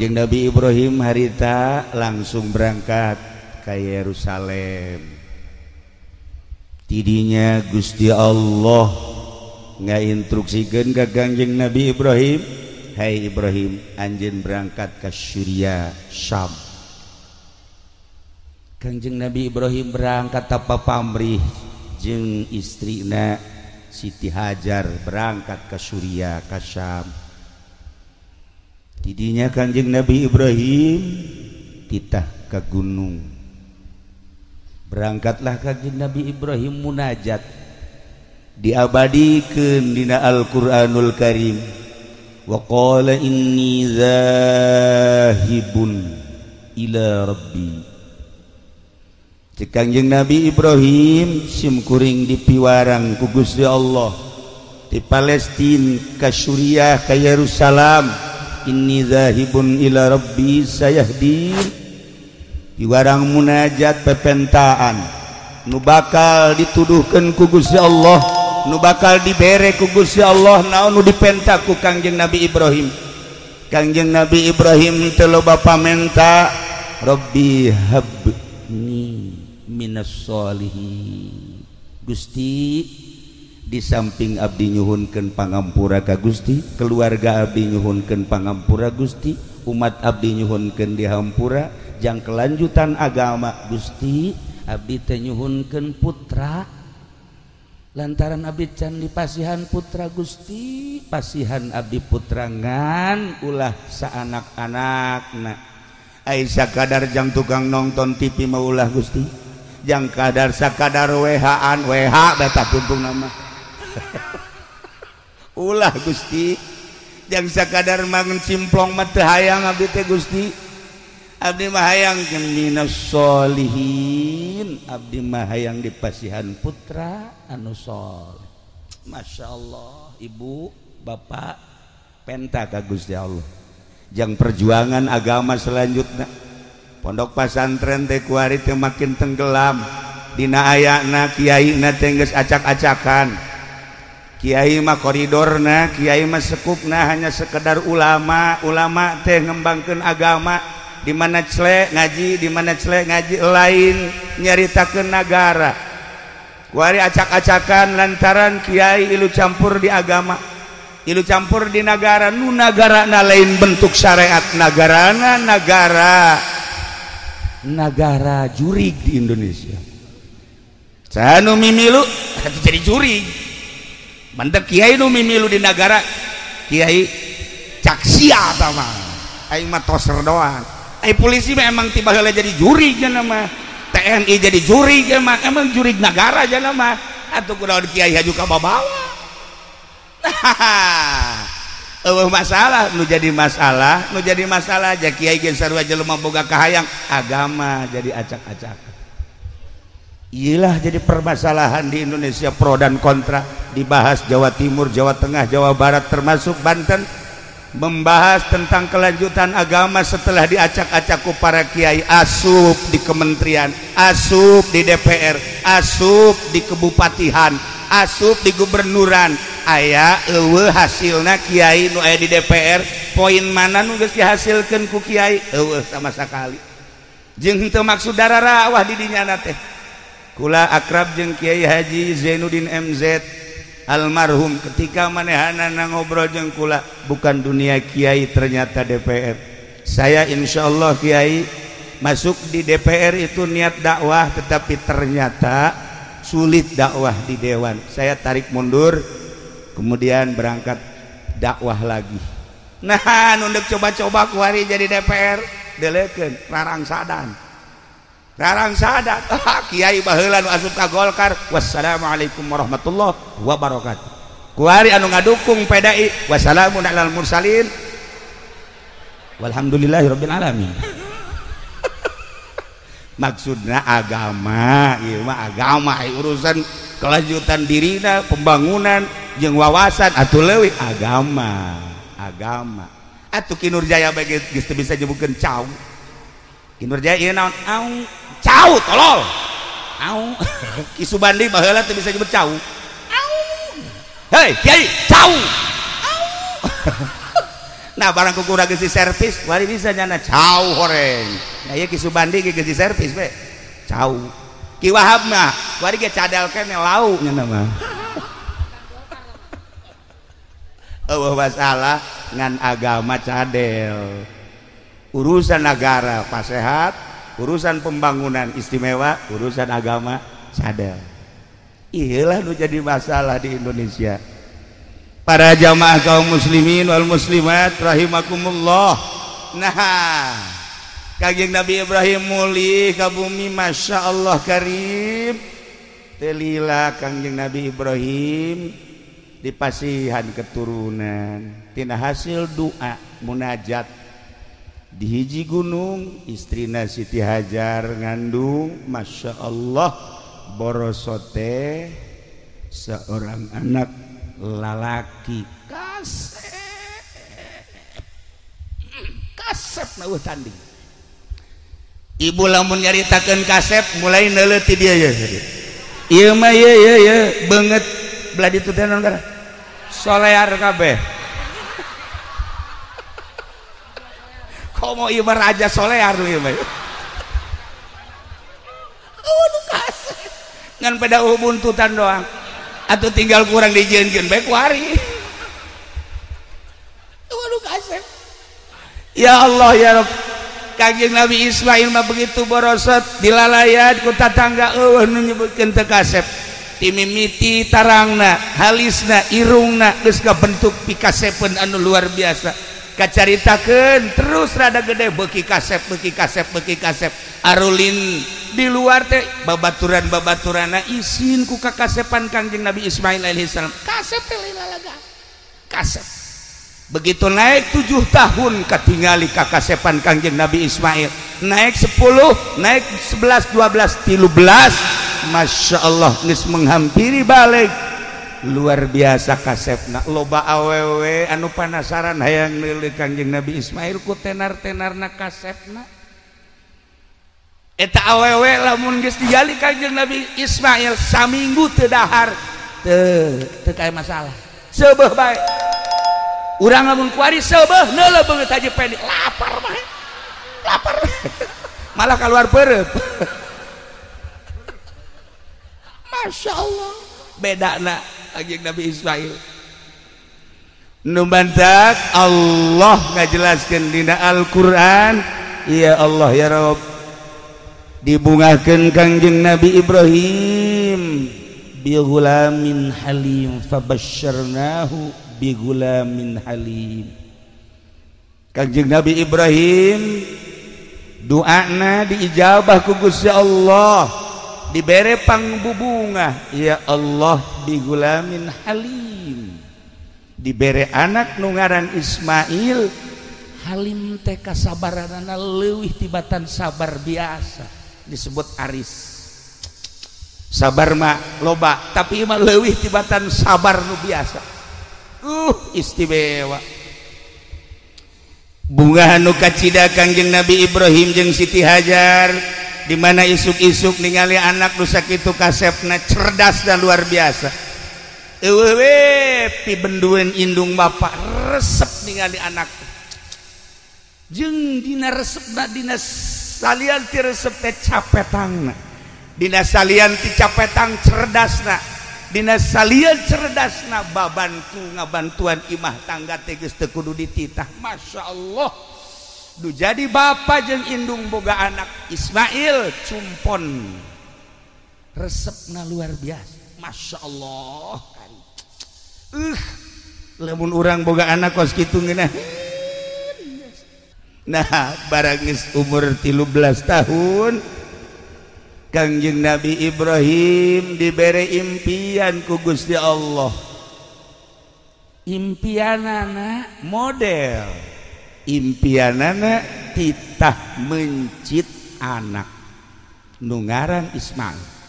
Kanjeng Nabi Ibrahim harita langsung berangkat ke Yerusalem. Tidinya Gusti Allah ngainstruksikeun ka Kanjeng Nabi Ibrahim, hai Ibrahim, anjeun berangkat ke Syria Syam. Kanjeng Nabi Ibrahim berangkat tanpa pamrih jeung istrina Siti Hajar berangkat ke Syria ke Syam. Tidinya Kanjeng Nabi Ibrahim titah ke gunung. Berangkatlah Kanjeng Nabi Ibrahim munajat diabadikeun dina Al-Qur'anul Karim. Wa qala inni zahibun ila rabbi. Cek Kanjeng Nabi Ibrahim simkuring dipiwarang ku Gusti Allah di Palestina ka Suriah ka Yerusalem. Inni zahibun ila rabbi sayahdin. Piwarang munajat pepentaan nu bakal dituduhkeun ku Gusti Allah, nu bakal dibere ku Gusti Allah, naon nu dipenta ku Kanjeng Nabi Ibrahim. Kanjeng Nabi Ibrahim teu loba pamenta, Rabbi habni minas sholihin. Gusti, di samping abdi nyuhunkeun pangampura ka Gusti, keluarga abdi nyuhunkeun pangampura Gusti, umat abdi nyuhunkeun dihampura, jang kelanjutan agama Gusti, abdi teh nyuhunkeun putra. Lantaran abdi can dipasihan putra Gusti, pasihan abdi putra ngan ulah saanak-anakna. Ai sakadar jang tukang nonton TV mah ulah Gusti, jang kadar sakadar WH-an, WH beta tuntung nama. Ulah Gusti, jang sakadar mangun cimplong mah teu hayang abdi teh Gusti. Abdi mah hayang minas sholihin, abdi mah hayang dipasihan putra anu saleh. Masya Allah, ibu bapak penta ka Gusti Allah. Jang perjuangan agama selanjutnya pondok pesantren teh kuari teh makin tenggelam. Dina ayana kiai na teh geus acak-acakan. Kiai mah koridorna, kiai mah sekupna hanya sekedar ulama. Ulama teh ngembangkeun agama, di mana celek ngaji, di mana celek ngaji lain nyaritakeun nagara. Kuari acak-acakan lantaran kiai ilu campur di agama, ilu campur di negara. Nu nagarana lain bentuk syariat, nagarana negara jurig di Indonesia. Sanu mimilu jadi jurig. Mantep kiai nu mimilu di negara kiai caksia sama ai mah toser doang. Ai polisi mah emang tiba heula jadi juri jangan mah, TNI jadi juri jangan mah, emang juri negara jangan mah. Atuh kunaon kiai haju ka babawa. Masalah nu jadi masalah aja kiai ge sarua jelema boga kahayang agama jadi acak-acak. Iyalah jadi permasalahan di Indonesia, pro dan kontra dibahas. Jawa Timur, Jawa Tengah, Jawa Barat termasuk Banten membahas tentang kelanjutan agama setelah diacak-acak ku para kiai. Asup di kementerian, asup di DPR, asup di kebupatihan, asup di gubernuran. Aya eueuh hasilna kiai nu aya di DPR, poin mana nu geus dihasilkeun ku kiai eueuh sama sakali. Jeung henteu maksud dararawah di dinya teh. Kula akrab jeung Kiai Haji Zainuddin MZ almarhum, ketika manehana ngobrol jeung kula, bukan dunia kiai ternyata DPR. Saya insya Allah kiai masuk di DPR itu niat dakwah, tetapi ternyata sulit dakwah di dewan. Saya tarik mundur, kemudian berangkat dakwah lagi. Nah, nunduk coba-coba kuari jadi DPR, delekeun Rarang Sadan. Rarang Sadat, kiai baheula nu asup ka Golkar. Wassalamualaikum warahmatullahi wabarakatuh. Kuari anu ngadukung PDI, wassalamun alal mursalin walhamdulillahirabbil alamin. Maksudna agama, ieu mah agama, urusan kelanjutan dirina, pembangunan jeung wawasan atuh leuwih agama. Atuh Kinurjaya bage geus teu bisa nyebutkeun cau. Kinurjaya ieu naon? Au cau tolol. Au. Ki Subandi baheula teu bisa nyebut cau. Au. Hei, kiai, cau. Au. Nah barang kukurang geus servis wari bisa nyana cau horeng nah ieu Ki Subandi ge geus servis we cau Ki Wahab mah wari ge cadel keneh lau nyana mah eueuh masalah ngan agama cadel urusan negara pasehat urusan pembangunan istimewa urusan agama cadel iyalah nu jadi masalah di Indonesia. Para jamaah kaum muslimin wal muslimat rahimakumullah. Nah Kangjeng Nabi Ibrahim muli ka bumi Masya Allah karim telila Kangjeng Nabi Ibrahim dipasihan keturunan tina hasil doa munajat di hiji gunung istrina Siti Hajar ngandung Masya Allah borosote seorang anak lalaki kasep na tanding ibu lamun nyaritakeun kasep mulai neuleuti dia ya ieu mah ye beungeut belah ditu teh naon kana solear kabeh komo ieu mah raja solear ieu mah ngan pada buntutan doang atau tinggal kurang dijieunkeun bae ku hari waduh kasep ya Allah ya Rabb Kangjeng Nabi Ismail mah begitu borosot dilalayan ku tatangga eueuh nu nyebutkeun teu kasep ti mimiti tarangna halisna irungna geus kabentuk pikasepeun anu luar biasa kacaritakeun terus rada gede beuki kasep arulin di luar teh babaturan-babaturana isin ku kakasepan Kangjeng Nabi Ismail alaihi salam kasep teh lalaga kasep begitu naik 7 tahun katingali kakasepan Kangjeng Nabi Ismail naik 10 naik 11 12 13 Masya Allah geus menghampiri balik luar biasa kasepna loba awewe anu penasaran hayang neuleuh Kangjeng Nabi Ismail ku tenar-tenarna kasepna eta awewe lamun geus digali Kangjeng Nabi Ismail saminggu teu dahar teu kae masalah seubeuh bae urang lamun kuari seubeuh neuleuh beungeut haji pendek lapar bae lapar malah keluar peureup Masya Allah bedana Kangjeng Nabi Ismail nu bantak Allah ngajelaskeun dina Al-Qur'an ya Allah ya Rabb dibungakeun Kangjeng Nabi Ibrahim bi ghulamin halim fabasyarnahu bi ghulamin halim Kangjeng Nabi Ibrahim doana diijabah ku Gusti Allah dibere pangbubungah ya Allah bi ghulamin halim dibere anak nu ngaran Ismail halim teh kasabaranana leuwih tibatan sabar biasa disebut aris sabar mah loba tapi mah leuwih tibatan sabar nu biasa istimewa bunga nu kacida Kangjeng Nabi Ibrahim jeung Siti Hajar di mana isuk-isuk ningali anak nu sakitu kasepna cerdas dan luar biasa eueuh pibendueun indung bapa resep ningali anak jeung dina resepna dina salian ti resep teh capetangna dina salian ti capetang cerdasna dina salian cerdasna babantu ngabantuan imah tangga teh geus teu kudu dititah Masya Allah du jadi bapa jeung indung boga anak Ismail cumpon resepna luar biasa Masya Allah lamun urang boga anak kos kitu ngeunah nah barang geus umur 13 tahun Kangjeng Nabi Ibrahim dibere impian ku Gusti Allah impianana model impianana titah mencit anak nu ngaran Ismail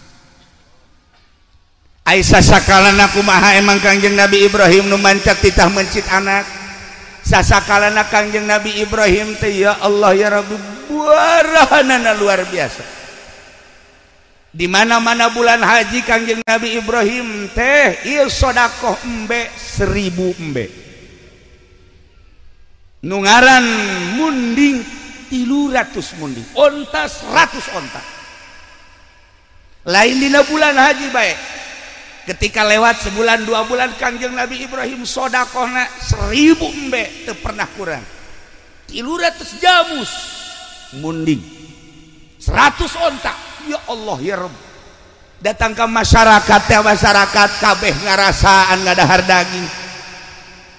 Aisyah sakalana kumaha emang Kangjeng Nabi Ibrahim nu mancat titah mencit anak sasakalana Kangjeng Nabi Ibrahim teh ya Allah ya Rabbi buarahanana luar biasa di mana-mana bulan haji Kangjeng Nabi Ibrahim teh ieu sedekah embe 1000 embe nu ngaran munding 300 munding onta 100 onta lain dina bulan haji bae ketika lewat sebulan 2 bulan Kangjeng Nabi Ibrahim sodakohna 1000 embe teu pernah kurang 300 jamus munding 100 onta ya Allah ya Rabb datang ke masyarakat ya masyarakat kabeh ngarasaan ngadahar daging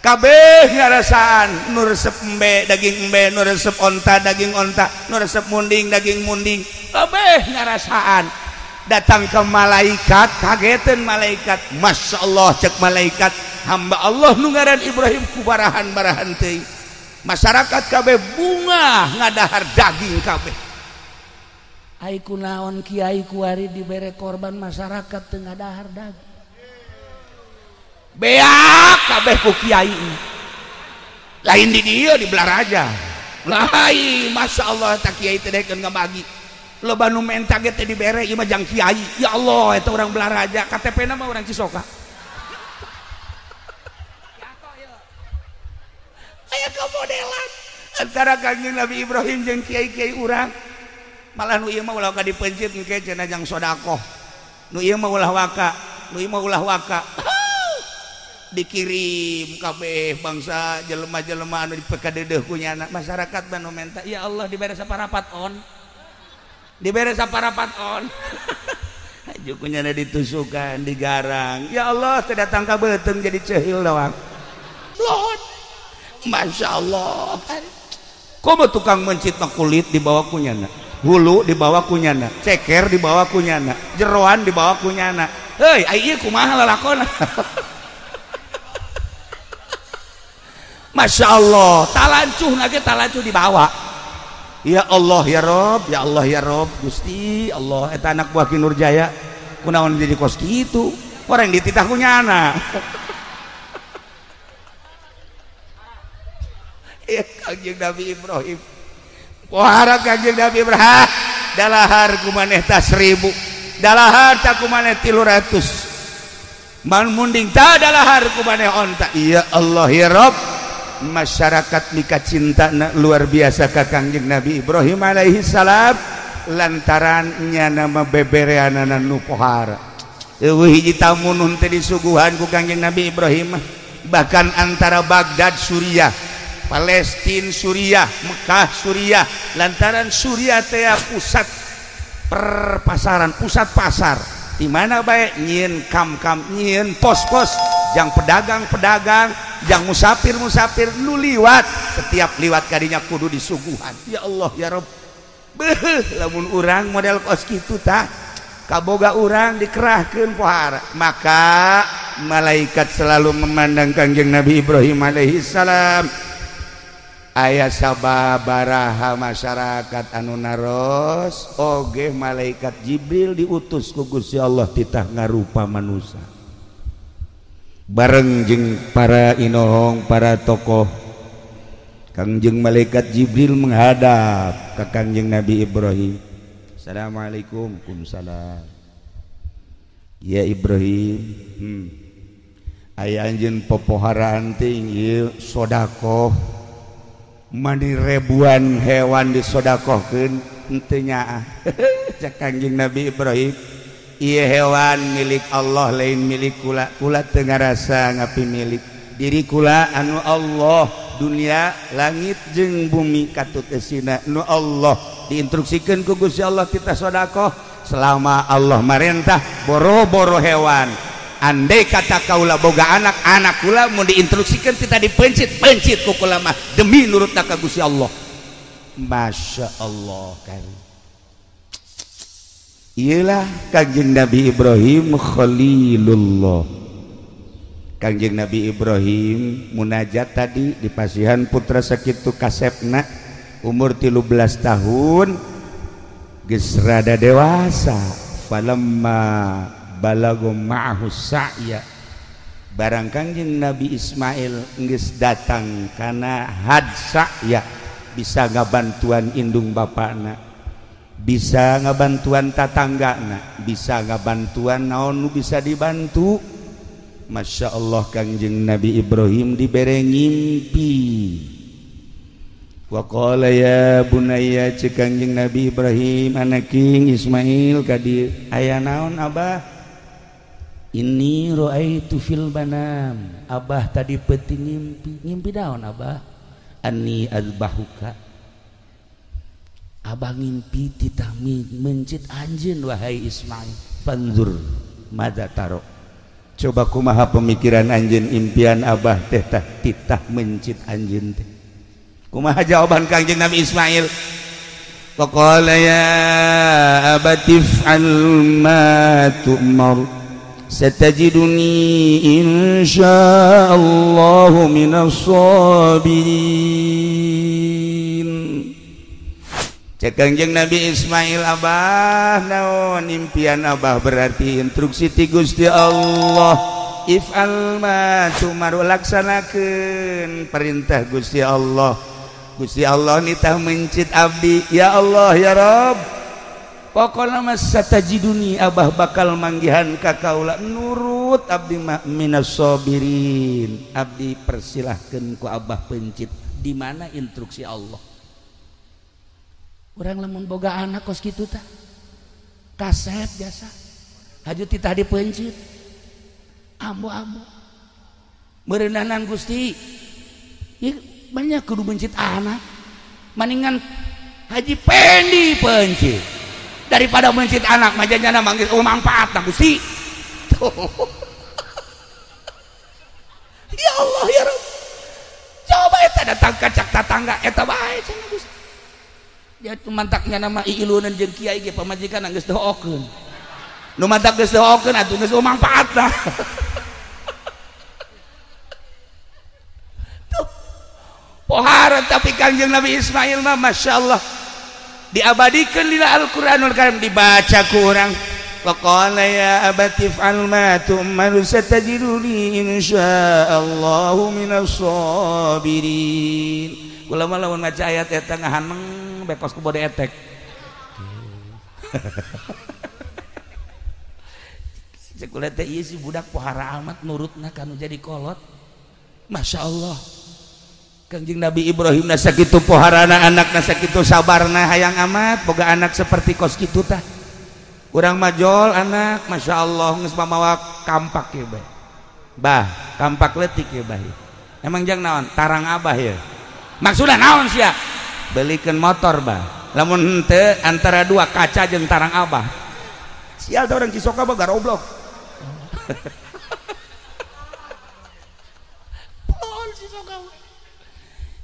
kabeh ngarasaan nu resep embe daging embe nu resep onta daging onta nu resep munding daging munding kabeh ngarasaan datang ke malaikat kagetan malaikat Masya Allah cek malaikat hamba Allah nu ngaran Ibrahim kubarahan-barahan teuing masyarakat kabeh bunga ngadahar daging kabeh ai kunaon kiai kuari dibere korban masyarakat teu ngadahar daging beak kabeh ku kiai lain di dieu di Belaraja lain Masya Allah tak kiai teh dekeun ngabagi loba nu menta ge teh dibere ieu mah jang kiai ya Allah eta urang Belaraja KTP-na mah urang Cisoka aya kamodelan antara Kangjeng Nabi Ibrahim jeung kiai-kiai urang malah nu ieu mah ulah ka dipencit engke cenah jang sedekah nu ieu mah ulah waka nu ieu mah ulah waka dikirim kabeh bangsa jelema-jelema anu dipekadeudeuh ku nyana masyarakat banu menta ya Allah dibere saparapat on dibere saparapat on aju ku nyana ditusukan digarang ya Allah teu datang ka beuteung jadi ceuhil doang Lord Masya Allah komo tukang mencit mah kulit dibawa ku nyana hulu dibawa ku nyana ceker dibawa ku nyana jeroan dibawa ku nyana heuy ai ieu kumaha lalakonna Masya Allah talancuh nage talancuh dibawa ya Allah ya Rob ya Allah ya Rob Gusti Allah eta anak buah Ki Nurjaya kunaon jadi kos kitu orang dititah ku nyana ya Kangjeng Nabi Ibrahim pohara Kangjeng Nabi Ibrahim dalahar ku maneh ta 1000 dalahar ta ku maneh 300 man munding ta dalahar ku maneh onta ya Allah ya Rob masyarakat mika cinta luar biasa ka Kangjeng Nabi Ibrahim alaihi salam lantaran nyana bebereanana nu pohara eueuh hiji tamu nun teh disuguhan ku Kangjeng Nabi Ibrahim bahkan antara Baghdad Suriah Palestina Suriah Mekah Suriah lantaran Suriah teh pusat perpasaran pusat pasar di mana bae nyieun kam-kam nyieun pos-pos jang pedagang-pedagang jang musafir-musafir nu liwat setiap liwat kadinya kudu disuguhan ya Allah ya Rabb beuh lamun urang model kos kitu tah kaboga urang dikerahkeun pohara maka malaikat selalu memandang Kangjeng Nabi Ibrahim alaihi salam aya sababaraha masyarakat anu naros oge malaikat Jibril diutus ku Gusti Allah titah ngarupa manusia bareng jeung para inohong para tokoh Kangjeng malaikat Jibril menghadap ke Kangjeng Nabi Ibrahim Assalamualaikum Waalaikumsalam ya Ibrahim aya anjeun popoharaan teh ieu sedekah mani ribuan hewan disodakohkeun henteu nyaah cek Kangjeng Nabi Ibrahim ieu hewan milik Allah lain milik kula kula teu ngarasa ngapimilik diri kula anu Allah dunia langit jeung bumi katut eusina nu Allah diinstruksikeun ku Gusti Allah kita sedekah selama Allah marentah boro-boro hewan andai kata kaula boga anak anak kula mau diinstruksikan kita dipencit ku kula mah demi nurutna ka Gusti Allah Masya Allah kan iyalah Kangjeng Nabi Ibrahim Khalilullah Kangjeng Nabi Ibrahim munajat tadi di pasihan putra sakitu kasepna umur 13 tahun geus rada dewasa falamma balago ma'ahu sa'ya barang Kangjeng Nabi Ismail geus datang kana had sa'ya bisa ngabantuan indung bapakna bisa ngabantuan tatanggana bisa ngabantuan naon nu bisa dibantu Masya Allah Kangjeng Nabi Ibrahim dibere ngimpi wa qala ya bunayya cek Kangjeng Nabi Ibrahim anak king Ismail ka dieu aya naon abah inni raaitu fil manam abah tadi peuting ngimpi naon abah anni azbahuka abah ngimpi titah mencit anjeun wahai Ismail fanzur madza taro coba kumaha pemikiran anjeun impian abah teh titah mencit anjeun teh kumaha jawaban Kangjeng Nabi Ismail faqala ya abatif al ma tu'mar satajiduni insyaallahu minas sabirin cek Kangjeng Nabi Ismail abah naon impian abah berarti instruksi ti Gusti Allah if'al ma tu'mar laksanakeun perintah Gusti Allah nitah mencit abdi ya Allah ya Rabb pokona mas satajiduni abah bakal manggihan ka kaula nurut abdi minas sabirin abdi persilahkeun ku abah pencit di mana instruksi Allah urang lamun boga anak kos kitu tah kaset biasa haju titah dipencit ambo-ambo meureunanan Gusti banyak kudu mencit anak maningan Haji Pendi pencit daripada mencit anak majanya manggil manfaat nah Gusti ya Allah ya Rabb coba eta datang kacak tetangga eta bae cenah Gusti ya mantaknya nama iilunan jeung kiai ge pamajikan geus doakeun nu mantak geus doakeun atuh geus manfaatna pohara tapi Kangjeng Nabi Ismail mah Masya Allah diabadikan di Al-Quranul Karim dibaca ku urang faqala ya abati if'al ma tu'mar satajiduni insyaallahu minas sabirin kula mah lamun maca ayat eta ngahaneng bekos ku bode etek cek ulah teh ieu si budak pohara amat nurutna kanu jadi kolot Masya Allah Kangjeng Nabi Ibrahim nasa kitu poharana anak nasa kitu sabarna hayang amat boga anak seperti kos kitu tah urang majol anak Masya Allah geus mamawa kampak ya bah kampak leutik ya bah emang jang naon tarang abah ya maksudna naon sia belikeun motor bah lamun henteu antara dua kaca jeung tarang abah sial da urang Cisoka boga goblok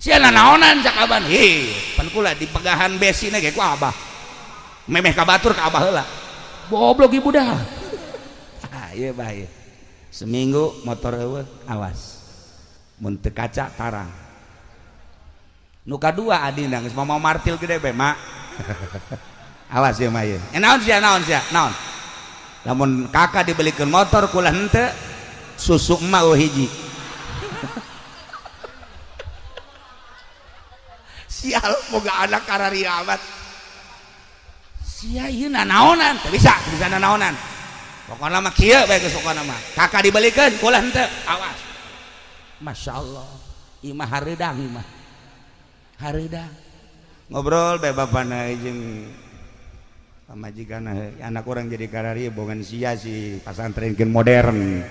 siana naonan cak abah pan kula di pegahan besina ge ku abah memeh ka batur ka abah heula goblok ibu dah ieu bah ieu seminggu motor eueuh awas mun teu kaca tarang nu kadua adina geus mau martil gede be mak awas ieu mah ieu naon sia lamun kakak dibelikeun motor kula henteu susu emak hiji sial boga anak karari amat sia ieu nanaonan teu bisa nanaonan pokona mah kieu bae geus pokona mah kakak dibelikeun kula henteu awas Masya Allah imah hareudang ngobrol bae bapana jeung pamajikanna anak orang jadi karari bogan sia si pasantrenkeun modern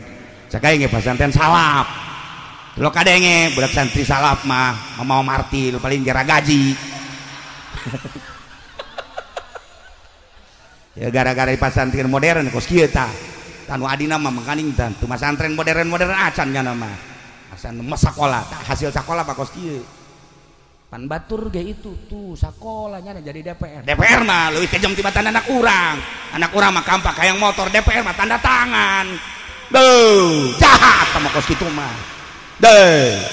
cakaing ge pasantren salap lo kadenge budak santri salap mah mau martil paling gara gaji ya gara-gara di pasantren modern kos kieu tah tanu adina mah mangkaning tah tu pasantren modern acan nya nama asan mah sakola hasil sakola mah kos kieu pan batur ge itu tuh sakolanya jadi DPR mah leuwih kejam tibatan anak urang mah kampak hayang motor DPR mah tanda tangan jahat sama kos kitu mah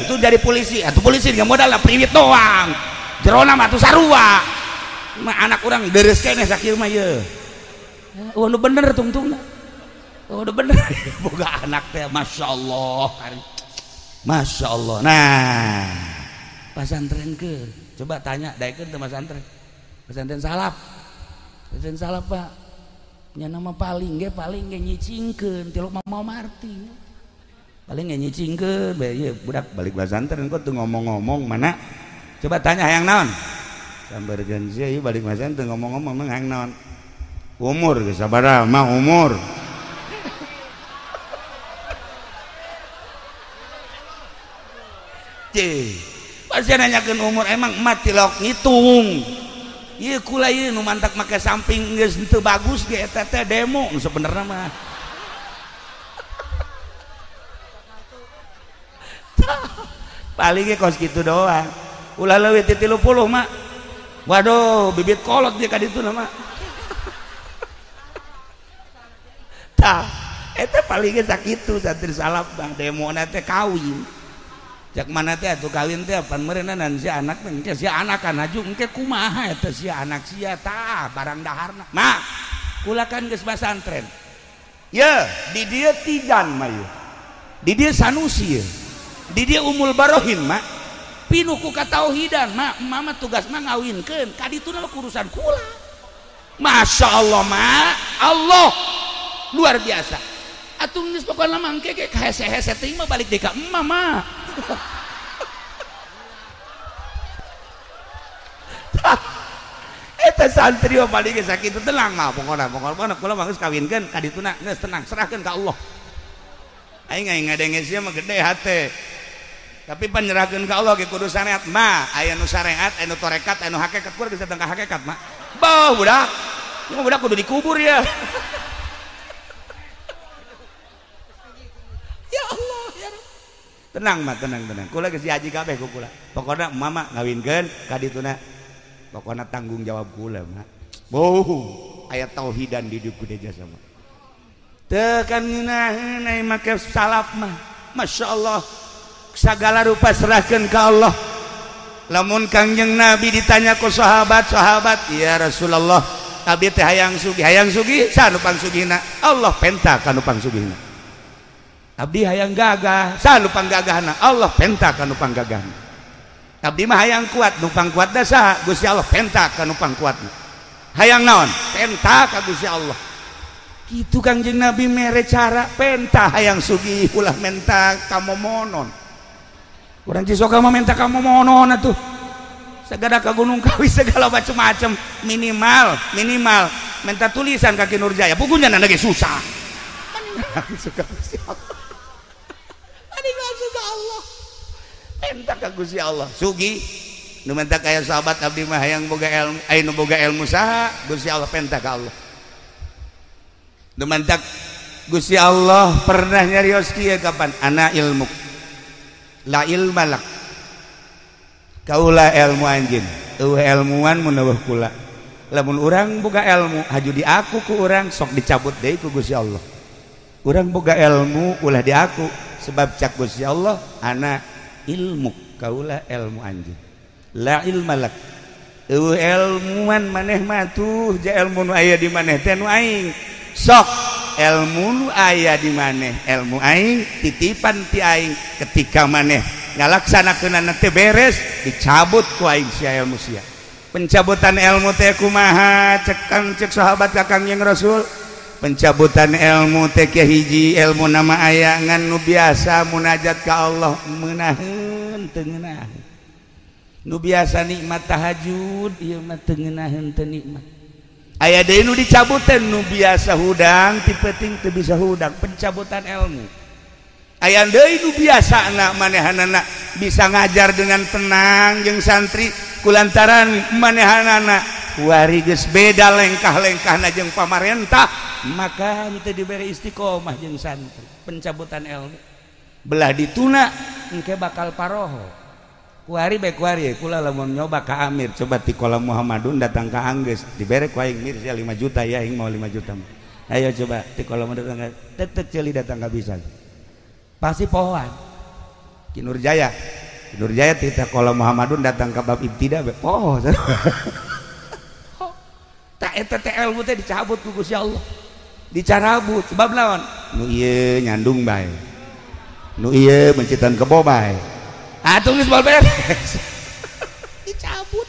itu jadi polisi atuh polisi nggak modal lah priwit doang jerona mah atuh sarua mah anak orang deres keneh sakieu mah ye nu bener tungtungna nu bener boga anak teh Masya Allah nah pasantren ke coba tanya daekeun teh pasantren salap Pak nya nama paling ge nyicingkeun tilu mau marti paling nyicingkeun bae ieu budak balik pasantren kok tuh ngomong-ngomong mana Coba tanya hayang naon sambargan sia ieu balik masan teu ngomong-ngomong mah hayang naon umur geus sabaraha mah umur pasti nanyakeun umur emang emak tilok ngitung ieu kula ieu nu mantak make samping geus teu bagus ge eta teh demo nu sabenerna mah paling ge kos kitu doang ulah leuwih ti 30 mak waduh bibit kolot dia ka ditu mah tah eta paling ge sakitu santri salap bang demona teh kawin jak mana teh atuh kawin teh pan meureunan si anak teh engke si anakan haju engke kumaha eta si anak sia tah barang daharna mak kula kan geus basantren ye di dieu tijan mah ye di dieu sanusi ye di dieu umul barohin mak pinuh ku katauhidan mak mama tugas mah ngawinkeun ka ditu mah urusan kula masya Allah mak Allah luar biasa atuh geus pokona mah engke ge hese-hese teuing mah balik deui ka emma mah eta santri mah balik ge sakitu tenang mah pokona kula mah geus kawinkeun ka dituna geus tenang serahkeun ka Allah aing ngadenge sia mah gede hate tapi penyerahkeun ka Allah ge kudu syariat mah aya nu syariat aya nu torekat aya nu hakikat kudu geus datang ka hakikat mah beuh budak ieu mah budak kudu dikubur ya ya Allah ya tenang mah tenang kula geus diaji kabeh ku kula pokona mama ngawinkeun ka dituna pokona tanggung jawab kula mah aya tauhidan di hidup kudu jasa mah teu kan ngeunaheun ai make salaf mah masyaallah segala rupa serahkeun ka Allah lamun Kangjeng Nabi ditanya ku sahabat ya Rasulullah abi teh hayang sugih sa nu pangsugihna Allah penta ka nu pangsugihna abdi hayang gagah sa nu panggagahna Allah penta ka nu panggagahna abdi mah hayang kuat nu pangkuatna saha Gusti Allah penta ka nu pangkuatna hayang naon penta ka Gusti Allah kitu Kangjeng Nabi mere cara penta hayang sugih ulah menta kamomonon urang cisoka mah menta kamomonon atuh sagada ka Gunung Kawi segala macam-macam minimal menta tulisan kaki Nurjaya bukunya nana ge susah suka Gusti Allah Allah menta ka Gusti Allah sugi nu menta kaya sahabat abdi mah hayang boga ilmu aya nu boga ilmu saha Gusti Allah penta ka Allah nu menta Gusti Allah pernah nyarios kieu kapan ana ilmu la ilmalak kaulah ilmu anjeun ilmuwan mun eueuh kula lamun urang boga ilmu haju di aku ku urang sok dicabut deui ku Gusti Allah urang boga ilmu ulah di aku sebab cak Gusti Allah ana ilmu kaulah ilmu anjeun la ilmalak eueuh ilmuwan maneh mah tuh ja ilmu nu aya di maneh teh nu aing sok ilmu nu aya di maneh ilmu aing titipan ti aing ketika maneh ngalaksanakeunana teh beres dicabut ku aing sia ilmu sia pencabutan ilmu teh kumaha cek sahabat ka Kangjeng Rasul pencabutan ilmu teh ke hiji ilmu nama aya ngan nu biasa munajat ka Allah meunaheun teu ngeunaheun nu biasa nikmat tahajud ieu mah teu ngeunaheun teu nikmat aya deui nu dicabutan nu biasa hudang ti peuting teu bisa hudang pencabutan ilmu aya deui nu biasana manehanana bisa ngajar dengan tenang jeung santri kulantaran manehanana kuari geus beda lengkah-lengkahna jeung pamarentah maka teu diberi istiqomah jeung santri pencabutan ilmu belah dituna engke bakal paroho kuari bae kuari kula lamun nyoba ka Amir coba ti kolam Muhammadun datang ka Anggeus dibere ku aing mir sia 5 juta ya aing mau 5 juta ayo coba ti kolam datang ka tetet ceuli datang ka bisa pasti pohoan Ki Nurjaya ti kolam Muhammadun datang ka bab ibtida poho tak eta teh ilmu teh dicabut ku Gusti Allah dicarabut sebab naon nu ieu nyandung bae nu ieu mencitan kebo bae atuh geus bal beres dicabut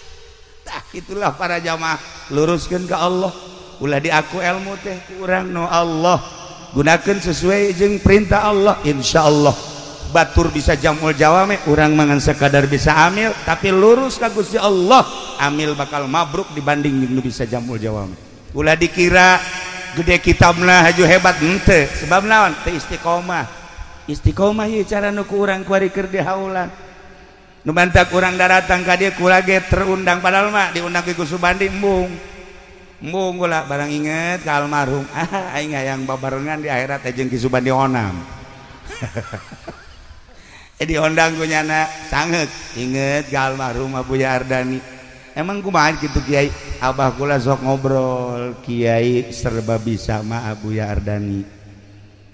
tah itulah para jamaah luruskeun ka Allah ulah diaku ilmu teh ku urang nu Allah gunakeun sesuai jeung perintah Allah insyaallah batur bisa jamul jawame urang mangan sekadar bisa amil tapi lurus ka Gusti Allah amil bakal mabruk dibanding nu bisa jamul jawame ulah dikira gede kitabna haju hebat henteu sebab naon teu istiqomah ieu cara nu ku urang kuari keur dihaulan nu bantak urang daratang ka dieu kula ge terundang padahal mah diundang ke Subandi embung kula barang inget ka almarhum aing hayang babarengan di akhirat jeung Ki Subandi onam diundang ku nyana sangeuk inget ka almarhum Abuya Ardani emang kumaha kitu Kiai abah kula sok ngobrol Kiai serba bisa mah Abuya Ardani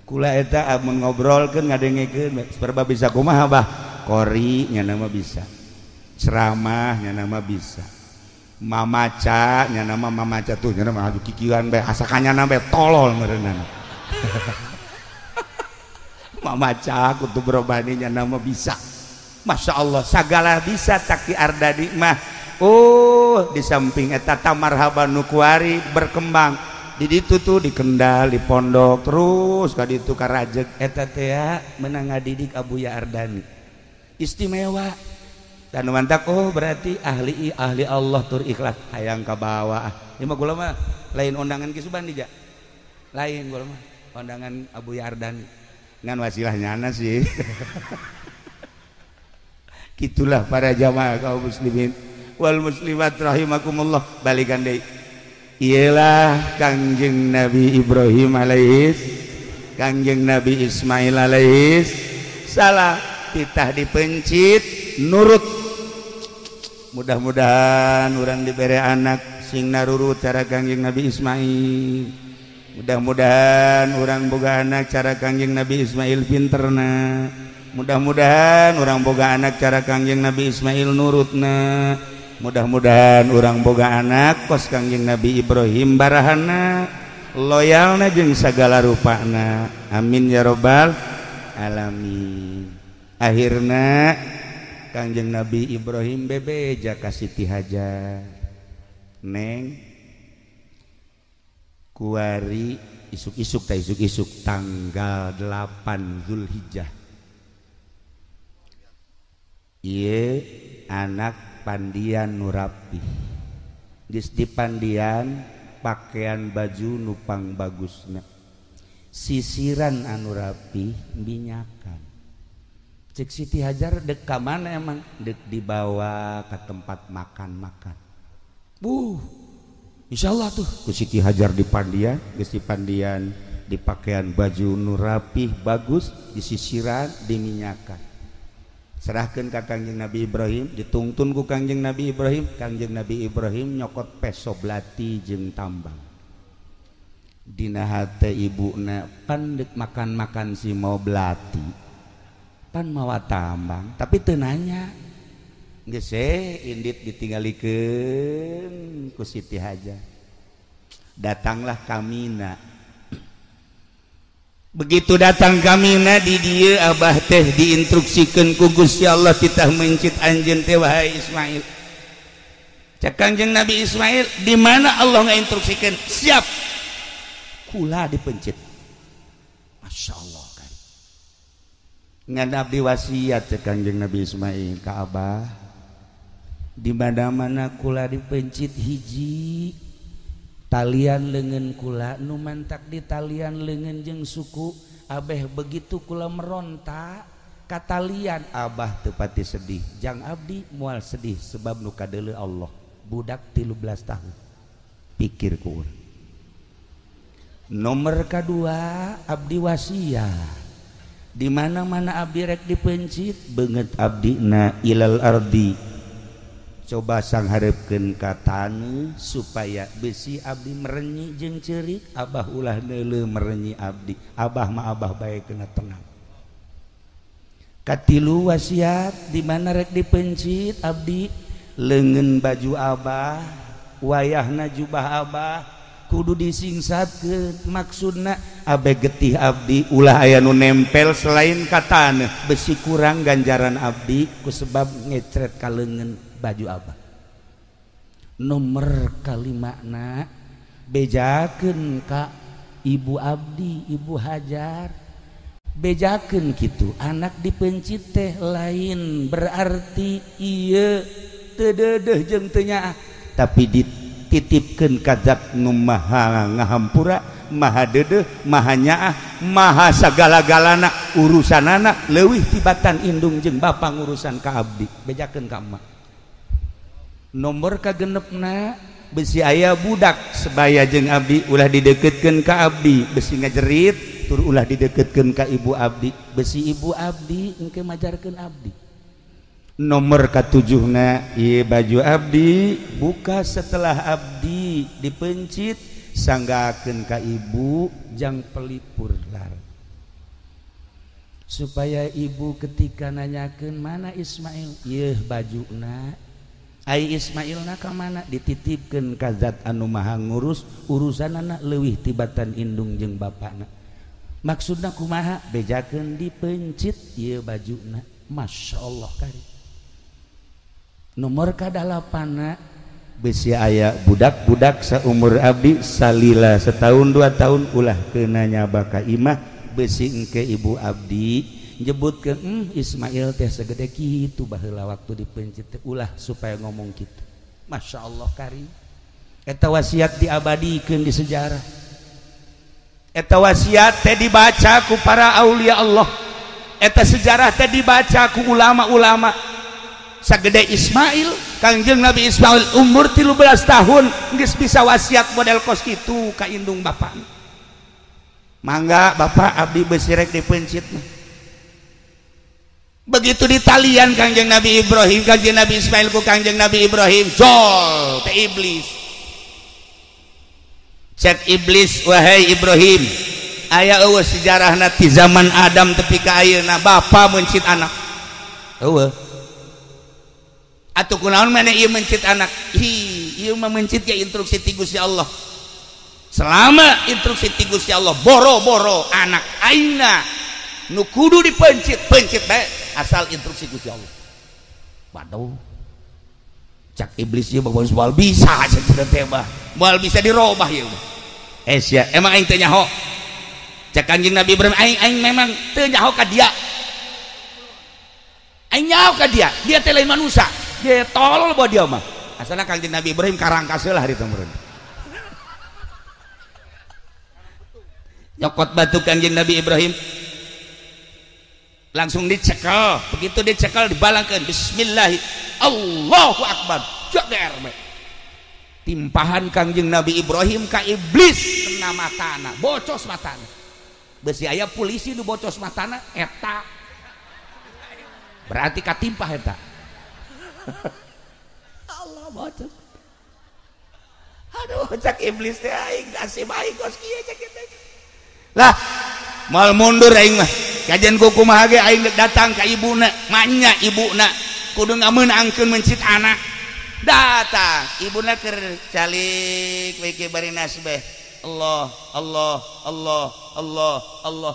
kula eta amun ngobrolkeun ngadengekeun serba bisa kumaha abah kori nya nama bisa ceramah nya nama bisa mamaca nya nama mamaca tuh nya nama adu kikiran bae asakanya be tolol meureunana mamaca kudu berobani nya nama bisa Masya Allah sagala bisa Taki Ardani mah di samping eta tamarhaban nu kuari berkembang di ditu tuh di Kendal di pondok terus ka ditu ka rajeg eta teh meunang ngadidik Abuya Ardani istimewa dan mantap berarti ahli Allah tur ikhlas hayang ka bawah ieu mah kula mah lain undangan Ki Subandi ja lain kula mah undangan Abuya Ardani ngan wasilah nyana sih gitulah para jamaah kaum muslimin wal muslimat rahimakumullah balikan deui ialah Kangjeng Nabi Ibrahim Kangjeng Nabi Ismail salam titah dipencit nurut mudah-mudahan orang diberi anak sing narurut cara Kangjeng Nabi Ismail mudah-mudahan orang boga anak cara Kangjeng Nabi Ismail pinterna mudah-mudahan orang boga anak cara Kangjeng Nabi Ismail nurutna mudah-mudahan orang boga anak kos Kangjeng Nabi Ibrahim barahana loyalna jeung sagala rupana amin ya robbal alamin akhirna Kangjeng Nabi Ibrahim bebeja ka Siti Hajar neng kuari isuk-isuk tanggal 8 Zulhijjah ieu anak pandian nu rapih geus dipandian pakaian baju nupang bagusna sisiran anu rapih minyakan cek Siti Hajar dek ka mana emang dek dibawa ke tempat makan insyaallah tuh ku Siti Hajar dipandian geus dipandian di pakaian baju nu rapih bagus disisiran diminyakan serahkeun ka Kangjeng Nabi Ibrahim ditungtun ku Kangjeng Nabi Ibrahim Kangjeng Nabi Ibrahim nyokot peso belati jeung tambang dina hate ibuna pan dek makan si mau belati pan mawa tambang tapi teu nanya geus indit ditinggalikeun ku Siti Hajar datanglah kamina begitu datang kamina di dieu abah teh diinstruksikeun ku Gusti Allah titah mencit anjeun teh wahai Ismail cak Kangjeng Nabi Ismail di mana Allah ngainstruksikeun siap kula dipencit Masya Allah kan ngan abdi wasiat cak Kangjeng Nabi Ismail ka abah di mana-mana kula dipencit hiji talian leungeun kula nu mantak di talian leungeun jeung suku abeh begitu kula meronta ka talian abah teu pati sedih jang abdi moal sedih sebab nu kadeuleu Allah budak 13 tahun pikir ku urang nomor kadua abdi wasiat di mana-mana abdi rek dipencit beungeut abdina ilal ardi coba sangharepkeun ka taneuh supaya besi abdi merenyi jeung ceurik abah ulah neuleuh merenyi abdi abah mah abah bae kena tenang katilu wasiat di mana rek dipencit abdi leungeun baju abah wayahna jubah abah kudu disingsatkeun maksudna abeh getih abdi ulah aya nu nempel selain ka taneuh besi kurang ganjaran abdi ku sebab ngecret ka leungeun baju abah nomor kalimana bejakeun ka ibu abdi ibu Hajar bejakeun kitu anak dipencit teh lain berarti ieu teu deudeuh jeung teu nyaah tapi dititipkeun ka zat nu maha ngahampura maha deudeuh maha nyaah maha sagala-galana urusanana leuwih tibatan indung jeung bapa ngurusan ka abdi bejakeun ka emak. Nomor kagenepna besi aya budak sebaya jeung abdi ulah dideketkeun ka abdi besi ngajerit tur ulah dideketkeun ka ibu abdi besi ibu abdi engke majarkeun abdi. Nomor katujuhna ieu baju abdi buka setelah abdi dipencit sanggakeun ka ibu jang pelipur lar supaya ibu ketika nanyakeun mana Ismail ieu bajuna ai Ismailna ka mana dititipkeun ka zat anu maha ngurus urusanana leuwih tibatan indung jeung bapana. Maksudna kumaha bejakeun dipencit ieu bajuna masyaallah kari. Nomor kadalapana besi aya budak-budak saumur abdi salila setahun 2 tahun ulah keuna nyaba ka imah besi engke ibu abdi nyebutkeun Ismail teh segede kitu baheula waktu dipencit teh ulah supaya ngomong kitu. Masyaallah kari. Eta wasiat diabadikeun di sejarah. Eta wasiat teh dibaca ku para aulia Allah. Eta sejarah teh dibaca ku ulama-ulama. Sagede Ismail, Kangjeng Nabi Ismail umur 13 tahun geus bisa wasiat model kos kitu ka indung bapana. Mangga bapak abdi besi rek dipencit. Begitu ditalian Kangjeng Nabi Ibrahim, Kangjeng Nabi Ismail ku Kangjeng Nabi Ibrahim, jol teh iblis. Cek iblis, wahai Ibrahim, aya eueuh sejarahna ti zaman Adam tepi ka ayeuna bapa mencit anak. Eueuh. Atuh kunaon maneh ieu mencit anak? Ieu mah mencit ya instruksi ti Gusti Allah. Selama instruksi ti Gusti Allah boro-boro anak aina nu kudu dipencit, pencit bae asal instruksi Gusti Allah. Waduh. Cak iblis ieu moal bisa cenah teh mah. Moal bisa dirobah ieu. Sia, emang aing teu nyaho. Cak Kanjeng Nabi Ibrahim aing memang teu nyaho ka dia. Aing nyaho ka dia teh lain manusia. Dia tolol buat dia mah. Asalna Kanjeng Nabi Ibrahim karangkaseul hari teu meureun. Nyokot batu Kanjeng Nabi Ibrahim langsung dicekel. Begitu dicekel dibalangkeun bismillah Allahu akbar. Joger bae. Timpahan Kanjeng Nabi Ibrahim ka iblis kena matana, bocos matana. Besi aya polisi nu bocos matana eta. Berarti katimpah eta. Allah bocor. Aduh cak iblis teh aing kasih baik kos kieu cak kitu. Lah mal mundur aing mah. Kajian ku kumaha ge aing datang ka ibuna, manya ibuna kudu ngameunangkeun mencit anak. Datang ibuna keur calik we ke bari nasbeh. Allah Allah Allah Allah Allah.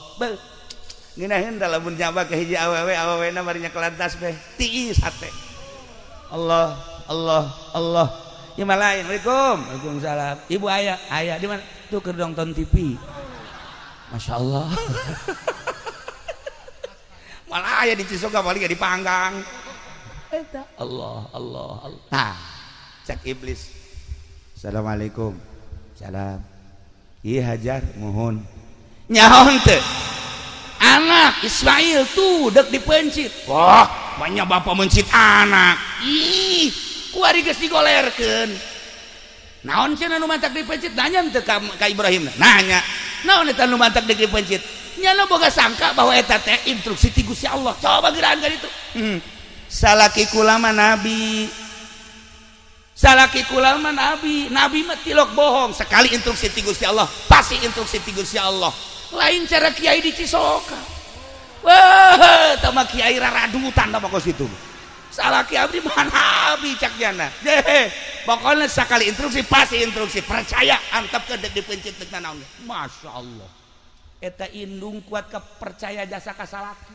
Ngeunaheun da lamun nyaba ka hiji awewe-awewena bari nyakelan tasbeh tiis hate. Allah Allah Allah ya malain. Waalaikumsalam. Ibu ayah di mana tuh keur nonton TV. Masya Allah. Malah ayah di Cisoga paling di Panggang. Allah Allah Allah. Nah cek iblis. Assalamualaikum. Salam. Iya hajar mohon. Nyaon teh anak Ismail tuh dek dipencit. Wah banyak bapak mencit anak. Ih, kuari geus digolerkeun. Naon cenah nu mantak dipencit? Nanya teu ka Ibrahim. Nanya. Naon eta nu mantak dipencit? Nyana boga sangka bahwa eta teh instruksi ti Gusti Allah. Coba geurahan ka ditu. Salaki kulama nabi. Salaki kulama nabi. Nabi mah tilok bohong. Sekali instruksi ti Gusti Allah, pasti instruksi ti Gusti Allah. Lain cara kiai di Cisoka. Wah, tama kiai raradutan apa kos itu. Salah kiai abdi mah nabi cak jana. Pokoknya sekali instruksi pasti instruksi. Percaya antep ke dipencit teu naon. Masya Allah. Eta indung kuat kepercaya jasa ka salaki.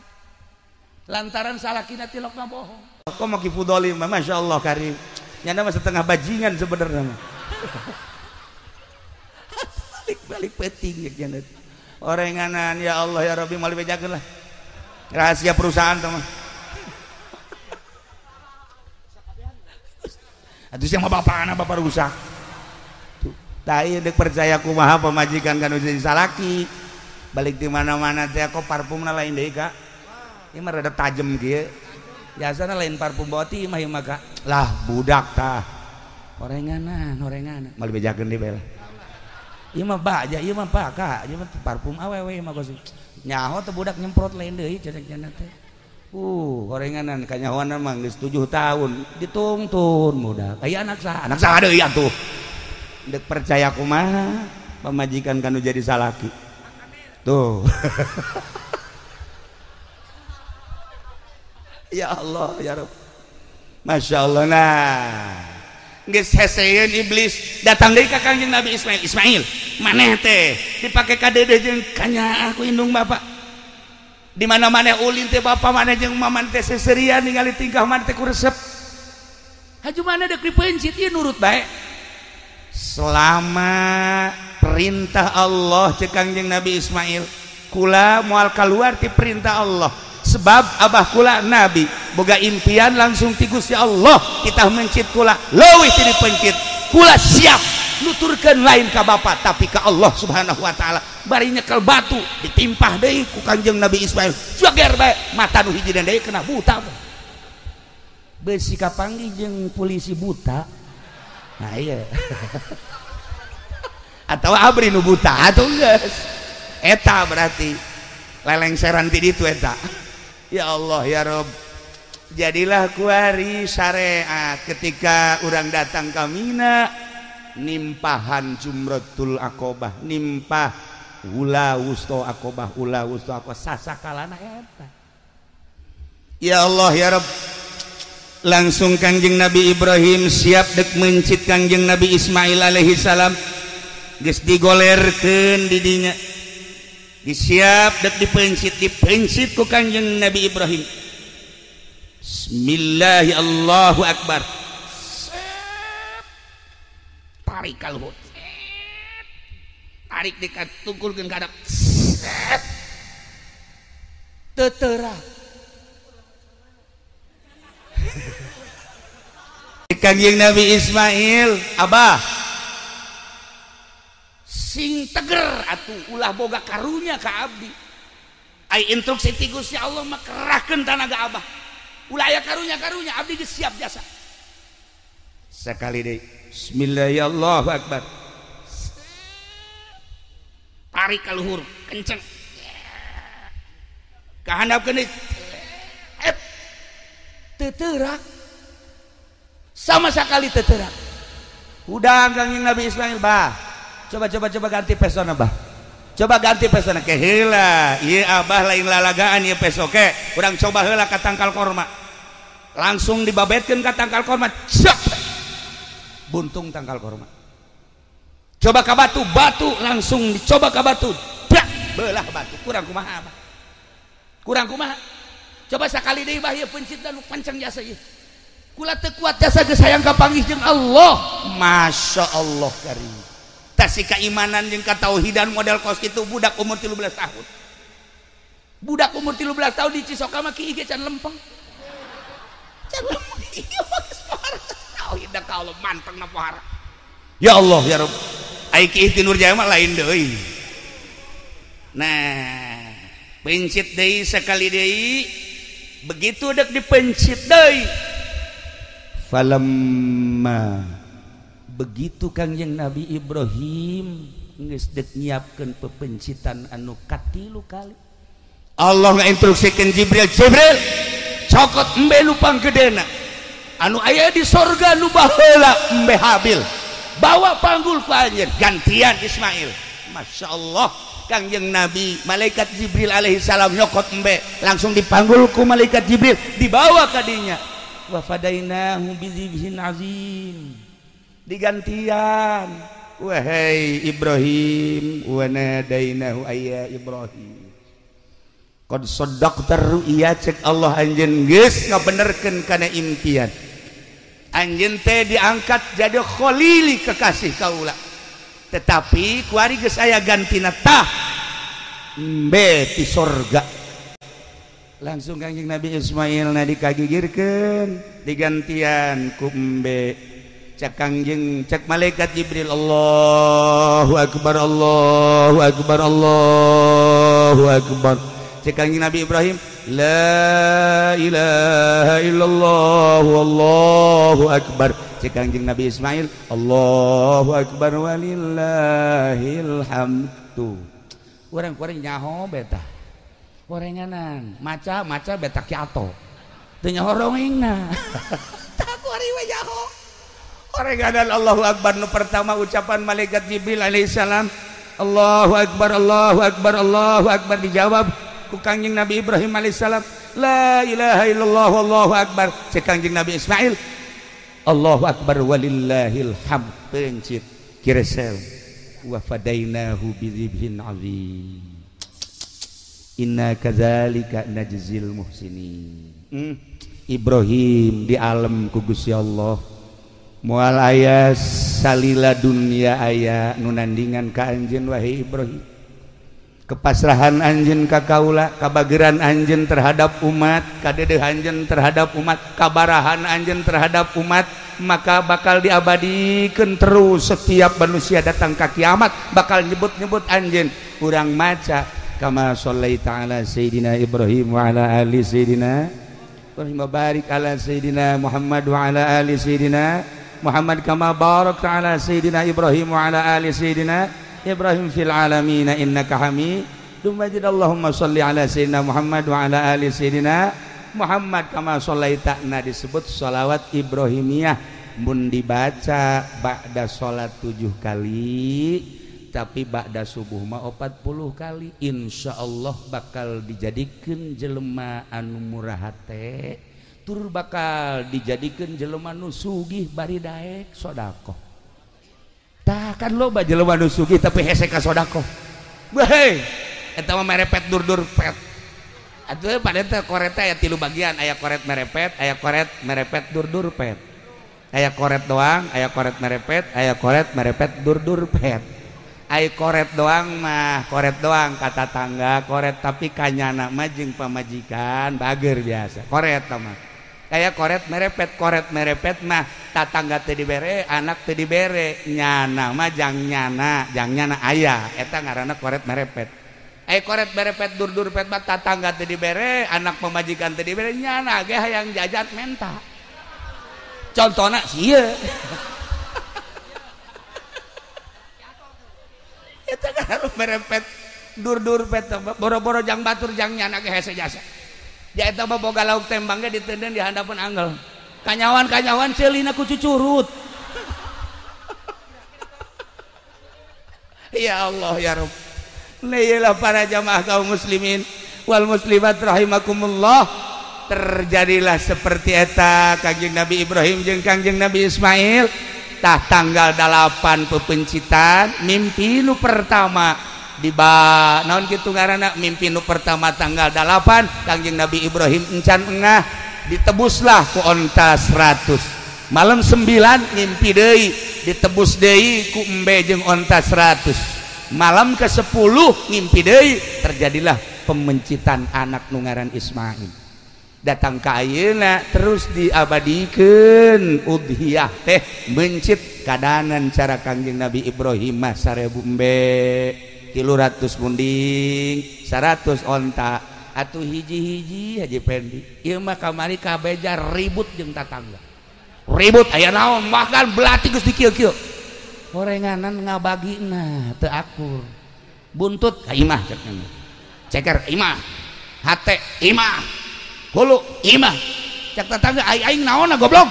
Lantaran salakina tilokna bohong. Kok maki fudolim mah Masya Allah karim. Nyana mah setengah bajingan sebenarnya mah. Balik-balik peting ya jana. orenganan ya Allah ya Rabbi mal bejakeun lah rahasia perusahaan teman atuh sia mah bapana bapak rusak tuh tah ieu deuk percaya kumaha pamajikan kanu jadi salaki balik di mana-mana teh kok parfumna lain deui Kak ieu mah rada tajem kieu biasana lain parfum boti mah ieu mah Kak lah budak tah orenganan mal bejakeun deui bae lah ieu mah baja ieu mah Kak ieu mah parfum awewe mah gosip nyaho teh budak nyemprot lain deui cenah teh orenganan kanyahoana mah geus 7 tahun ditungtun budak aya anak saha deui atuh deuk percaya kumaha pamajikan kanu jadi salaki tuh ya Allah ya Rabb Masya Allah nah geus heseyeun iblis datang deui ka Kangjeng Nabi Ismail maneh teh dipake ka dede jeung kanya aku indung bapak di mana-mana ulin teh bapak mana jeung maman teh seserian ningali tingkah mana teh kuresep haju mana deuk dipencit ieu nurut bae selama perintah Allah cek Kangjeng Nabi Ismail kula moal kaluar ti perintah Allah sebab abah kula nabi boga impian langsung ti Gusti Allah kita mencit kula leuwih ti dipencit kula siap nuturkeun lain ka bapak tapi ka Allah Subhanahu wa taala bari nyekel batu ditimpah deui ku Kangjeng Nabi Ismail jager bae mata nu hiji deui kena buta beusi kapanggih jeung polisi buta nah iya atau abri nu buta atuh geus eta berarti lelengseran ti ditu eta ya Allah ya Rabb jadilah kuari syariat ketika urang datang ka Mina nimpahan Jumratul Aqobah nimpah ula wusto Aqobah sasakalana eta ya Allah ya Rabb langsung Kangjeng Nabi Ibrahim siap dek mencit Kangjeng Nabi Ismail alaihi salam geus digolerkeun di dinya disiap dek dipencit ku Kangjeng Nabi Ibrahim Bismillahi Allahu Akbar tarik kalhut tarik dekat tungkulkeun ka hadap teterak Kangjeng Nabi Ismail abah sing teger atuh ulah boga karunya ka abdi ai instruksi ti Gusti Allah mah kerahkeun tanaga abah ulah aya karunya abdi geus siap jasa sakali deui bismillahirrahmanirrahim Allahu akbar tarik ka luhur kenceng kahandapkeun deui teterak sama sekali teterak udah Kangjeng Nabi Ismail bah coba ganti pesona bah coba ganti pesona ke heula ieu abah lain lalagaan ieu pesoke urang coba heula ka tangkal korma langsung dibabetkeun ka tangkal korma cek buntung tangkal korma coba ka batu langsung dicoba ka batu brak beulah batu kurang kumaha abah kurang kumaha coba sakali deui bah ieu pencit dan pancang jasa ieu kula teu kuat jasa geus hayang kapanggih jeung Allah Masya Allah karim tasih keimanan jeung katauhidan model kos kitu budak umur 13 tahun budak umur 13 tahun di Cisoka mah kieu ge can lempeng can lempeng ieu mah geus parah tauhid ka Allah mantengna pohara ya Allah ya Rabb ai kieu ti Nurjaya mah lain deui nah pencit deui sekali deui begitu dek dipencit deui falamma begitu Kangjeng Nabi Ibrahim geus dek nyiapkeun pepencitan anu katilu kali Allah ngainstruksikeun Jibril cokot embe nu panggedena anu aya di sorga nu baheula embe Habil bawa panggul ku anjeun gantian Ismail Masya Allah Kangjeng Nabi malaikat Jibril alaihi salam nyokot embe langsung dipanggul ku malaikat Jibril dibawa ka dinya wa fadainahu bizibhin azim digantian wahai Ibrahim wa nadainahu ayya Ibrahim qad saddaqta ru'ya cek Allah anjeun geus ngabenerkeun kana impian anjeun teh diangkat jadi khalili kekasih kaula tetapi kuari geus aya gantina tah di surga langsung Kangjeng Nabi Ismail dikagigirkeun digantian ku embe cek Kangjeng cek malaikat Jibril Allahu akbar Allahu akbar Allahu akbar cek Kangjeng Nabi Ibrahim la ilaha illallah wallahu akbar cek Kangjeng Nabi Ismail Allahu akbar walillahil hamdu urang-urang nyaho beta gorenganan maca beta kiato teu nyaho rongengna tak kuari we nyaho gorenganan Allahu akbar nu pertama ucapan malaikat Jibril alaihissalam Allahu akbar Allahu akbar Allahu akbar dijawab ku Kangjeng Nabi Ibrahim alaihissalam la ilaha illallah wallahu akbar cek Kangjeng Nabi Ismail Allahu akbar walillahil hamd pencit kiresel wa fadainahu bidzibhin azim inna kadzalika najzil muhsinin Ibrahim di alam ku Gusti Allah moal aya salila dunya aya nu nandingan ka anjeun wahai Ibrahim kepasrahan anjeun ka kaula kabageran anjeun terhadap umat kadedeh anjeun terhadap umat kabarahan anjeun terhadap umat maka bakal diabadikeun terus setiap manusia datang ka kiamat bakal nyebut-nyebut anjeun urang maca kama shallaita ala sayidina Ibrahim wa ala ali sayidina Ibrahim barik ala sayidina Muhammad wa ala ali sayidina Muhammad kama barakta ala sayidina Ibrahim wa ala ali sayidina Ibrahim fil alamin innaka Hamidum Majid Allahumma shalli ala sayidina Muhammad wa ala ali sayidina Muhammad kama shallaita disebut sholawat Ibrahimiyah mun dibaca ba'da sholat 7 kali tapi ba'da subuh mah 40 kali insyaallah bakal dijadikeun jelema anu murah hate tur bakal dijadikeun jelema nu sugih bari daek sedekah tah kan loba jelema nu sugih tapi hese ka sedekah bae eta mah merepet dur-dur pet atuh pada teh koret aya 3 bagian aya koret merepet dur-dur pet aya koret doang aya koret merepet dur-dur pet aya koret doang mah koret doang kata tangga koret tapi kanyana mah jeung pamajikan bager biasa koret mah aya koret merepet mah tatangga teu dibere anak teu dibere nyana mah jang nyana aya eta ngaranna koret merepet koret merepet dur-dur pet mah tatangga teu dibere anak pamajikan teu dibere nyana ge hayang jajat menta contona sieun eta kan merepet dur-dur pet boro-boro jang batur jang nyana ge hese jasa ja eta mah boga lauk tembang ge diteudeun di handapeun anggel kanyawan ceulina ku cucurut ya Allah ya Rabb Layla para jamaah kaum muslimin wal muslimat rahimakumullah terjadilah seperti eta Kangjeng Nabi Ibrahim jeung Kangjeng Nabi Ismail tah tanggal 8 pepencitan mimpi nu pertama naon kitu ngaranna mimpi nu pertama tanggal 8 Kangjeng Nabi Ibrahim encan engah ditebuslah ku onta 100 malam 9 mimpi deui ditebus deui ku embe jeung onta 100 malam ke-10 ngimpi deui terjadilah pemencitan anak nu ngaran Ismail datang ka ayeuna terus diabadikeun udhiyah teh mencit kadanan cara Kangjeng Nabi Ibrahim mah 1000 embe 300 munding 100 onta atuh hiji-hiji Haji Pendi ieu mah kamari kabeja ribut jeung tatangga ribut aya naon bahkan belati geus dikieu-kieu gorenganan ngabagina teu akur buntut ka imah ceker imah hate imah hulu imah cek tetangga aing naon goblok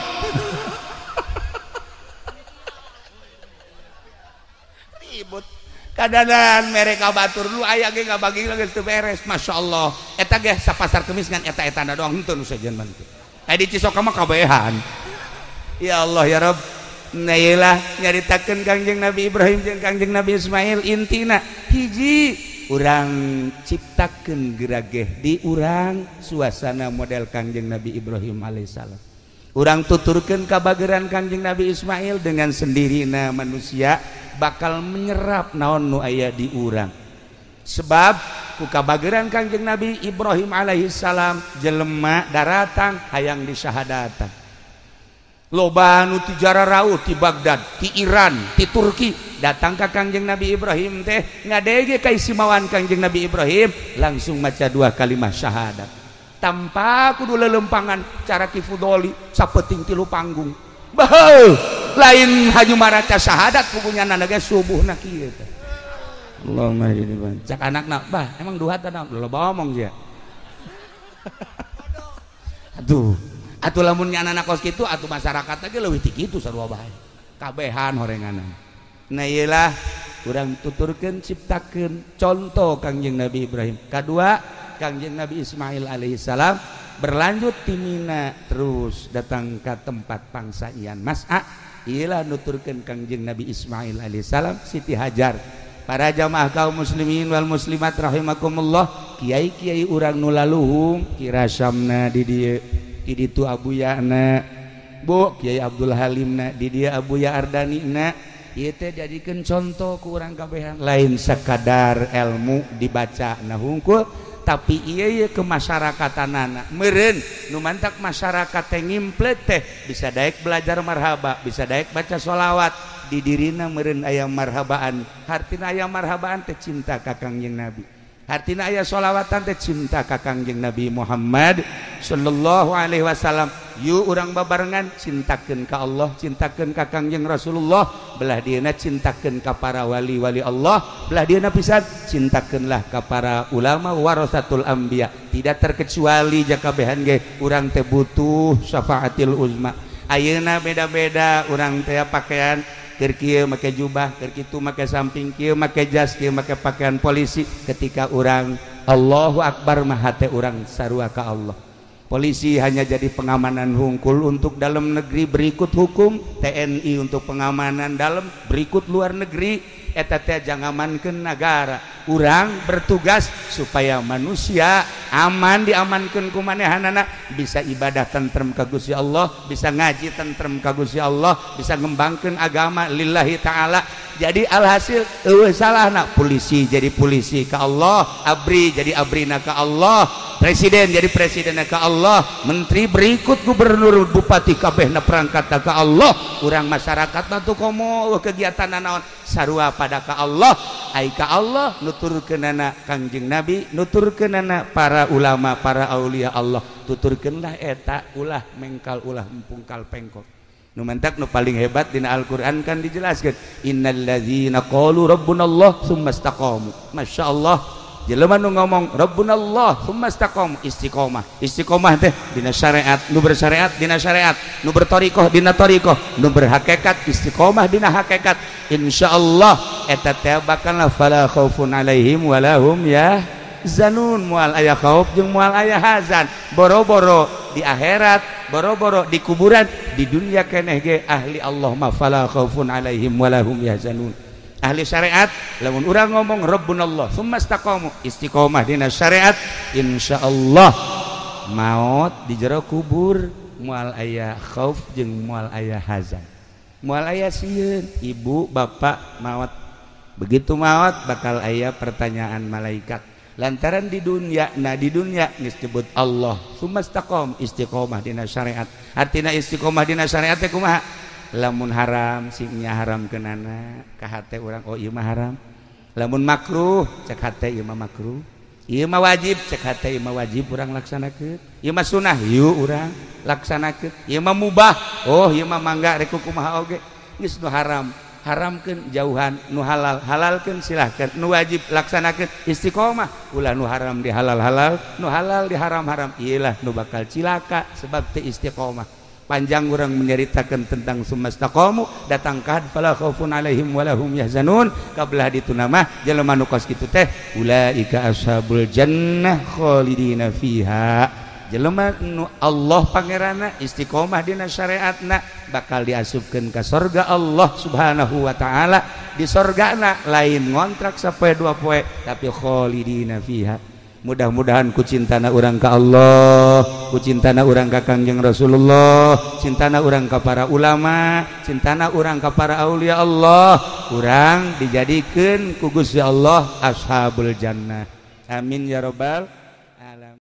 ribut kadanan mereka batur lu aya ge ngabagi geus teu beres masyaallah eta ge sapasar kemis ngan eta-etana doang henteu nu sajen mantu aya di Cisoka mah kabehan ya Allah ya Rabb nailah nyaritakeun Kangjeng Nabi Ibrahim jeung Kangjeng Nabi Ismail intina hiji urang ciptakeun gerageh di urang suasana model Kangjeng Nabi Ibrahim alaihissalam urang tuturkeun kabageran Kangjeng Nabi Ismail dengan sendirina manusia bakal menyerap naon nu aya di urang sebab ku kabageran Kangjeng Nabi Ibrahim alaihissalam jelema daratang hayang disyahadatan loba nu ti Jararaut ti Baghdad ti Iran ti Turki datang ka Kangjeng Nabi Ibrahim teh ngadege ka isimawan Kangjeng Nabi Ibrahim langsung maca 2 kalimat syahadat tanpa kudu lelempangan cara kifudoli sapeting 3 panggung baheul lain haju maraca syahadat pugunya nanaga subuhna kieu teh Allahumma ini ban cak anakna bah emang duha teh lo ngomong sia atuh lamun nya anak kos kitu atuh masyarakat ge leuwih ti kitu sarua bae kabehan horenganan nah iyalah urang tuturkeun ciptakeun contoh Kangjeng Nabi Ibrahim kadua Kangjeng Nabi Ismail alaihissalam berlanjut ti Mina terus datang ke tempat pangsajian Mas'a iyalah nuturkeun Kangjeng Nabi Ismail alaihissalam Siti Hajar. Para jamaah kaum muslimin wal muslimat rahimakumullah kiai-kiai urang nu laluhung Ki Rasyamna di dieu di ditu Abuyana Bu Kiai Abdul Halimna di dia Abuya Ardanina ieu teh jadikeun contoh ku urang kabehan lain sakadar ilmu dibaca na hungkul tapi ieu ke masyarakatan meureun nu mantak masyarakat teh ngimplet teh bisa daek belajar marhaba bisa daek baca sholawat di dirina meureun aya marhabaan hartina aya marhabaan teh cinta ka Kangjeng Nabi hartina aya sholawatan teh cinta ka Kangjeng Nabi Muhammad sallallahu alaihi wasallam yu urang babarengan cintakeun ka Allah cintakeun ka Kangjeng Rasulullah belah dieuna cintakeun ka para wali-wali Allah belah dieuna pisan cintakeunlah ka para ulama warasatul anbiya tidak terkecuali jakabehan ge urang teh butuh syafaatil uzma ayeuna beda-beda urang teh pakaian keur kieu make jubah keur kitu make samping kieu make jas kieu make pakaian polisi ketika urang Allahu Akbar mah hate urang sarua ka Allah polisi hanya jadi pengamanan hungkul untuk dalam negeri berikut hukum TNI untuk pengamanan dalam berikut luar negeri eta teh jangamankeun negara urang bertugas supaya manusia aman diamankeun ku manehanana bisa ibadah tentrem ka Gusti Allah bisa ngaji tentrem ka Gusti Allah bisa ngembangkeun agama lillahi taala jadi alhasil eueuh salahna polisi jadi polisi ka Allah abri jadi abrina ka Allah presiden jadi presidenna ka Allah menteri berikut gubernur bupati kabehna perangkat ka Allah urang masyarakat mah tuh komo kegiatan naon sarua pada ka Allah ai ka Allah nuturkeunana Kangjeng Nabi nuturkeunana para ulama para aulia Allah tuturkeunlah eta ulah mengkal ulah empungkal pengkol nu mentak nu paling hebat dina Al-Qur'an kan dijelaskeun innalladzina qalu rabbunallah tsumma istaqamu masyaallah jelema nu ngomong rabbunallah tsumma istaqamu istiqomah teh dina syariat nu bersyariat dina syariat nu berthariqah dina thariqah nu berhakikat istiqomah dina hakikat insyaallah eta teh bakal fala khaufun alaihim wala hum yahzanun moal aya khauf jeung moal aya hazan boro-boro di akhirat boro-boro di kuburan di dunia keneh ge ahli Allah ma fala khaufun alaihim wala hum yahzanun ahli syariat lamun urang ngomong rabbunallah tsumma istaqamu istiqomah dina syariat insyaallah maut di jero kubur moal aya khauf jeung moal aya hazan moal aya sieun ibu bapak maut begitu maut bakal aya pertanyaan malaikat lantaran di dunia geus disebut Allah tsumma istaqam istiqomah dina syariat artina istiqomah dina syariat teh kumaha lamun haram singnya haram kenana ka hate urang oh ieu mah haram lamun makruh cek hate ieu mah makruh ieu mah wajib cek hate ieu mah wajib urang laksanakeun ieu mah sunah yeuh urang laksanakeun ieu mah mubah oh ieu mah mangga rek kumaha oge geus nu haram haramkeun jauhan nu halal halalkeun silahkeun nu wajib laksanakeun istiqomah ulah nu haram di halal nu halal di haram iyalah nu bakal cilaka sebab teu istiqomah panjang urang menceritakan tentang sumastaqamu datang kad fala khaufun alaihim wala hum yahzanun kabelah ditu nama jelema nu kos kitu teh ulaika ashabul jannah khalidina fiha jelema nu Allah pangeranna istiqomah dina syariatna bakal diasupkeun ka surga Allah subhanahu wa ta'ala di surgana lain ngontrak sapoe dua poe tapi khalidina fiha mudah-mudahan ku cintana urang ka Allah ku cintana urang ka Kangjeng Rasulullah cintana urang ka para ulama cintana urang ka para aulia Allah urang dijadikeun ku Gusti Allah ashabul jannah amin ya robbal alamin.